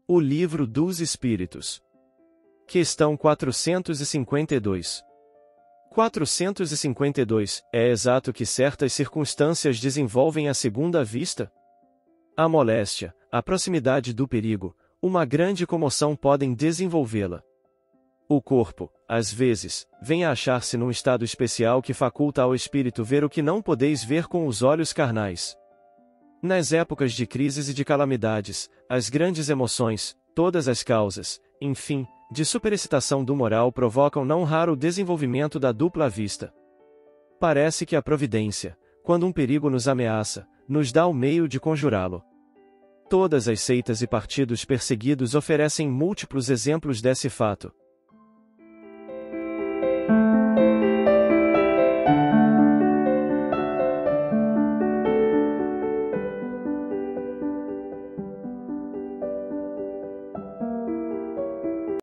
O Livro dos Espíritos. Questão 452. 452. É exato que certas circunstâncias desenvolvem a segunda vista? A moléstia, a proximidade do perigo, uma grande comoção podem desenvolvê-la. O corpo, às vezes, vem a achar-se num estado especial que faculta ao espírito ver o que não podeis ver com os olhos carnais. Nas épocas de crises e de calamidades, as grandes emoções, todas as causas, enfim, de superexcitação do moral provocam não raro o desenvolvimento da dupla vista. Parece que a providência, quando um perigo nos ameaça, nos dá o meio de conjurá-lo. Todas as seitas e partidos perseguidos oferecem múltiplos exemplos desse fato.